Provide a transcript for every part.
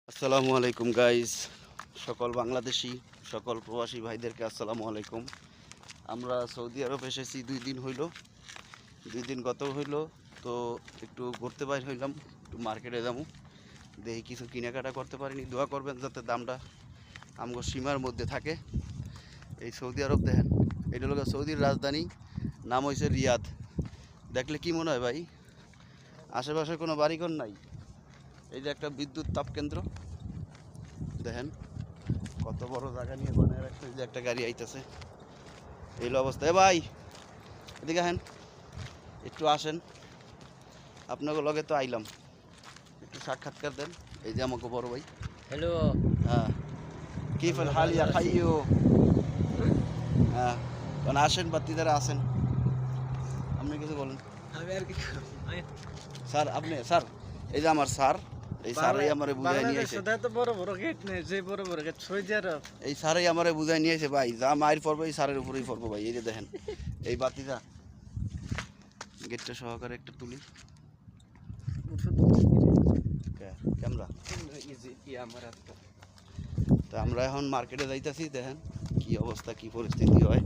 আসসালামু আলাইকুম গাইস, সকল বাংলাদেশি সকল প্রবাসী ভাইদেরকে আসসালামু আলাইকুম। আমরা সৌদি আরব এসেছি 2 দিন হইল, 2 দিন গত হইল। তো একটু ঘুরতে বাইর হইলাম, একটু মার্কেটে যাবো, দেখি কিছু কেনাকাটা করতে পারিনি। দোয়া করবেন যাতে দামটা আমগো সীমার মধ্যে থাকে। এই সৌদি আরব দেখেন, এটা হলো সৌদির রাজধানী, নাম হয়েছে রিয়াদ। দেখলে কি মনে হয় ভাই, আশেপাশে কোনো বাড়িঘর নাই। এই যে একটা বিদ্যুৎ তাপ কেন্দ্র দেখেন, কত বড় জায়গা নিয়ে বানায় রাখছে। যে একটা গাড়ি আইতেছে, এই অবস্থা। ভাই এদিকে আসেন, একটু আসেন, আপনাকে লগে তো আইলাম, একটু সাক্ষাৎকার দেন। এই যে আমাকে বড় ভাই। হ্যালো। হ্যাঁ, কি ফেল হালিয়া খাইও। হ্যাঁ, কারণ আসেন, বাত্তিদারা আসেন, আপনি কিছু বলেন। আমি আর কি স্যার আপনি, স্যার এই যে আমার স্যার, এই স্যারই আমারে বুঝাই নিয়ে আইছে। তো বড় বড় গেট নেই, যে বড় বড় গেট সৌদি আরব। এই স্যারই আমারে বুঝাই নিয়ে আইছে ভাই, যা মায়ের পড়বো এই স্যারের উপরেই পড়বো ভাই। এই যে দেখেন, এই বাতিটা গেটটা সহকারে একটা তুলি ক্যামেরা। তো আমরা এখন মার্কেটে যাইতেছি, দেখেন কি অবস্থা, কি পরিস্থিতি হয়।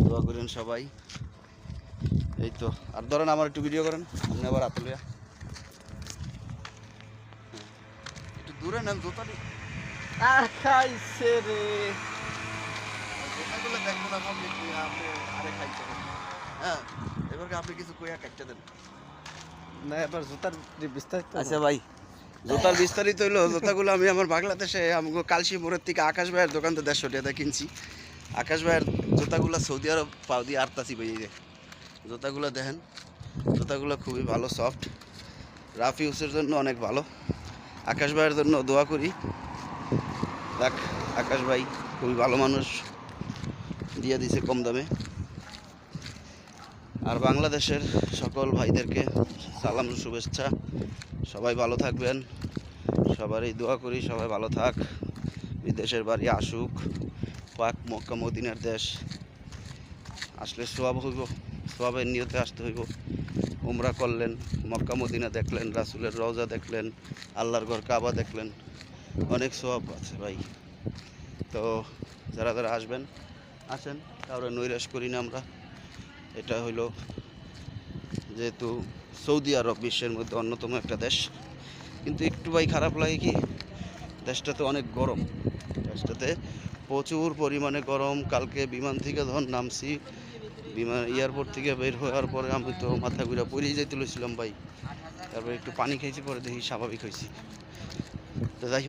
দোয়া করেন সবাই। এই তো, আর ধরেন আমার একটু ভিডিও করেন, আপনি আবার আতুলিয়া একটু দূরে নেন জোতাটি। খাইছে রে। জোতাগুলো দেখবো না, আপনি আরে খাইতে। হ্যাঁ, এবার আপনি কিছু কইয়া কাটতে দেন না, এবার জুতার বিস্তারিত। আচ্ছা ভাই, জুতার বিস্তারিত হইলো, জুতাগুলো আমি আমার বাংলাদেশে আমাকে কালসি মোড়ের থেকে আকাশ ভাইয়ের দোকান থেকে 150 টাকা কিনছি। আকাশ ভাইয়ের জুতাগুলো সৌদি আরব পাও দিয়ে আরতাছি ভাই। এই যে জুতাগুলো দেখেন, জুতাগুলো খুবই ভালো, সফট, রাফ ইউজের জন্য অনেক ভালো। আকাশ ভাইয়ের জন্য দোয়া করি। দেখ, আকাশ ভাই খুবই ভালো মানুষ, দিয়ে দিছে কম দামে। আর বাংলাদেশের সকল ভাইদেরকে সালাম, শুভেচ্ছা। সবাই ভালো থাকবেন, সবারই দোয়া করি সবাই ভালো থাক। বিদেশের বাড়ি আসুক, পাক মক্কা মদিনার দেশ, আসলে সোয়াব হইব, সোয়াবের নিয়তে আসতে হইব। উমরা করলেন, মক্কা মদিনা দেখলেন, রাসুলের রওজা দেখলেন, আল্লাহর ঘর কাবা দেখলেন, অনেক সোয়াব আছে ভাই। তো যারা যারা আসবেন আসেন, কারো নৈরাশ করি না আমরা। এটা হইল যেহেতু সৌদি আরব বিশ্বের মধ্যে অন্যতম একটা দেশ, কিন্তু একটু ভাই খারাপ লাগে কি, দেশটাতে অনেক গরম, দেশটাতে প্রচুর পরিমাণে গরম। কালকে বিমান থেকে যখন নামছি, বিমান এয়ারপোর্ট থেকে বের হওয়ার পরে আমি তো মাথা ঘুরা পড়েই যেতে লইছিলাম ভাই। তারপরে একটু পানি খেয়েছি, পরে দেখি স্বাভাবিক হয়েছি। তো যাই